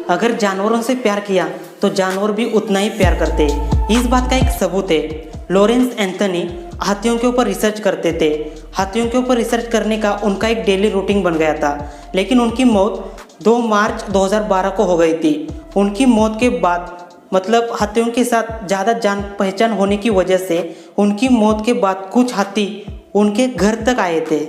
अगर जानवरों से प्यार किया तो जानवर भी उतना ही प्यार करते। इस बात का एक सबूत है। लॉरेंस एंथनी हाथियों के ऊपर रिसर्च करते थे। हाथियों के ऊपर रिसर्च करने का उनका एक डेली रूटीन बन गया था, लेकिन उनकी मौत 2 मार्च 2012 को हो गई थी। उनकी मौत के बाद मतलब हाथियों के साथ ज़्यादा जान पहचान होने की वजह से उनकी मौत के बाद कुछ हाथी उनके घर तक आए थे।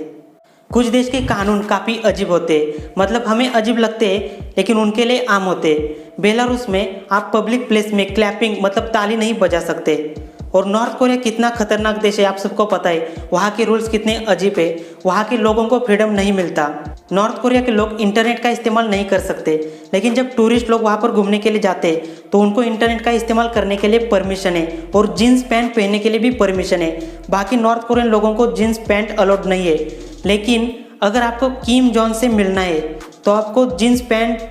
कुछ देश के कानून काफ़ी अजीब होते, मतलब हमें अजीब लगते हैं लेकिन उनके लिए आम होते। बेलारूस में आप पब्लिक प्लेस में क्लैपिंग मतलब ताली नहीं बजा सकते। और नॉर्थ कोरिया कितना खतरनाक देश है आप सबको पता है। वहाँ के रूल्स कितने अजीब है। वहाँ के लोगों को फ्रीडम नहीं मिलता। नॉर्थ कोरिया के लोग इंटरनेट का इस्तेमाल नहीं कर सकते, लेकिन जब टूरिस्ट लोग वहाँ पर घूमने के लिए जाते हैं तो उनको इंटरनेट का इस्तेमाल करने के लिए परमिशन है और जीन्स पैंट पहनने के लिए भी परमिशन है। बाकी नॉर्थ कोरियन लोगों को जीन्स पैंट अलाउड नहीं है। लेकिन अगर आपको किम जॉन से मिलना है तो आपको जीन्स पैंट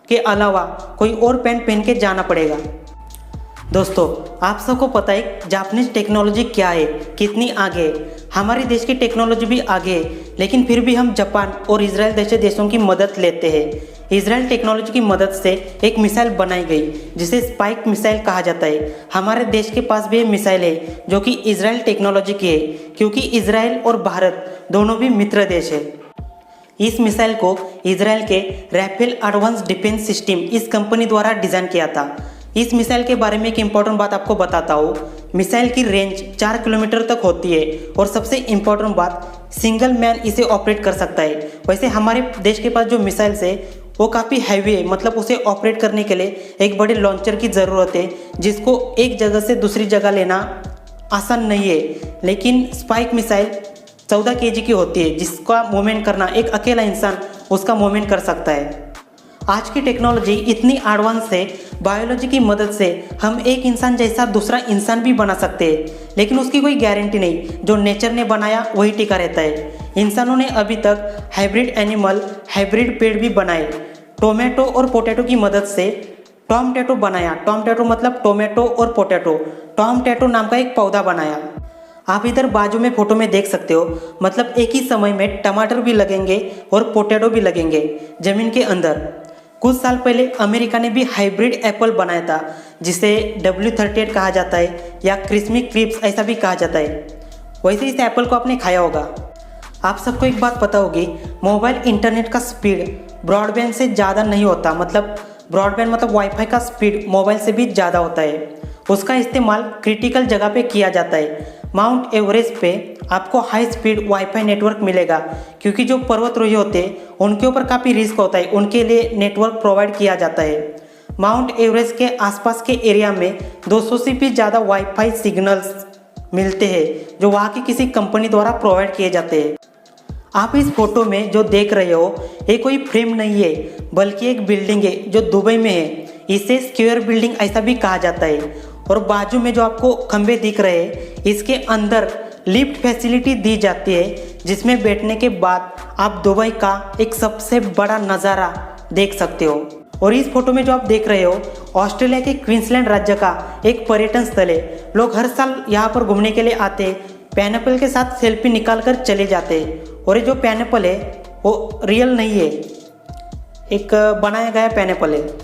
के अलावा कोई और पैंट पहन के जाना पड़ेगा। दोस्तों, आप सबको पता है जापानीज टेक्नोलॉजी क्या है, कितनी आगे है। हमारे देश की टेक्नोलॉजी भी आगे है, लेकिन फिर भी हम जापान और इजराइल जैसे देशों की मदद लेते हैं। इजराइल टेक्नोलॉजी की मदद से एक मिसाइल बनाई गई जिसे स्पाइक मिसाइल कहा जाता है। हमारे देश के पास भी एक मिसाइल है जो कि इजराइल टेक्नोलॉजी की है, क्योंकि इजराइल और भारत दोनों भी मित्र देश है। इस मिसाइल को इजराइल के राफेल एडवांस डिफेंस सिस्टम इस कंपनी द्वारा डिज़ाइन किया था। इस मिसाइल के बारे में एक इम्पॉर्टेंट बात आपको बताता हूँ। मिसाइल की रेंज 4 किलोमीटर तक होती है और सबसे इम्पॉर्टेंट बात, सिंगल मैन इसे ऑपरेट कर सकता है। वैसे हमारे देश के पास जो मिसाइल्स है वो काफ़ी हैवी है, मतलब उसे ऑपरेट करने के लिए एक बड़े लॉन्चर की ज़रूरत है जिसको एक जगह से दूसरी जगह लेना आसान नहीं है। लेकिन स्पाइक मिसाइल 14 केजी की होती है, जिसका मूवमेंट करना एक अकेला इंसान उसका मूवमेंट कर सकता है। आज की टेक्नोलॉजी इतनी एडवांस है, बायोलॉजी की मदद से हम एक इंसान जैसा दूसरा इंसान भी बना सकते हैं, लेकिन उसकी कोई गारंटी नहीं। जो नेचर ने बनाया वही टिका रहता है। इंसानों ने अभी तक हाइब्रिड एनिमल, हाइब्रिड पेड़ भी बनाए। टोमेटो और पोटैटो की मदद से टॉम टैटो बनाया। टॉम टैटो मतलब टोमेटो और पोटैटो। टॉम टैटो नाम का एक पौधा बनाया। आप इधर बाजू में फोटो में देख सकते हो, मतलब एक ही समय में टमाटर भी लगेंगे और पोटैटो भी लगेंगे ज़मीन के अंदर। कुछ साल पहले अमेरिका ने भी हाइब्रिड एप्पल बनाया था, जिसे W38 कहा जाता है या क्रिस्मी क्रिप्स ऐसा भी कहा जाता है। वैसे इस एप्पल को आपने खाया होगा। आप सबको एक बात पता होगी, मोबाइल इंटरनेट का स्पीड ब्रॉडबैंड से ज़्यादा नहीं होता। मतलब ब्रॉडबैंड मतलब वाईफाई का स्पीड मोबाइल से भी ज़्यादा होता है। उसका इस्तेमाल क्रिटिकल जगह पे किया जाता है। माउंट एवरेस्ट पे आपको हाई स्पीड वाईफाई नेटवर्क मिलेगा, क्योंकि जो पर्वतारोही होते हैं उनके ऊपर काफ़ी रिस्क होता है, उनके लिए नेटवर्क प्रोवाइड किया जाता है। माउंट एवरेस्ट के आसपास के एरिया में 200 से भी ज़्यादा वाईफाई सिग्नल्स मिलते हैं, जो वहाँ की किसी कंपनी द्वारा प्रोवाइड किए जाते हैं। आप इस फोटो में जो देख रहे हो ये कोई फ्रेम नहीं है, बल्कि एक बिल्डिंग है जो दुबई में है। इसे स्क्वायर बिल्डिंग ऐसा भी कहा जाता है। और बाजू में जो आपको खंभे दिख रहे हैं, इसके अंदर लिफ्ट फैसिलिटी दी जाती है, जिसमें बैठने के बाद आप दुबई का एक सबसे बड़ा नज़ारा देख सकते हो। और इस फोटो में जो आप देख रहे हो, ऑस्ट्रेलिया के क्वींसलैंड राज्य का एक पर्यटन स्थल है। लोग हर साल यहाँ पर घूमने के लिए आते हैं, पाइनएप्पल के साथ सेल्फी निकाल कर चले जाते हैं। और ये जो पाइनएप्पल है वो रियल नहीं है, एक बनाया गया पाइनएप्पल है।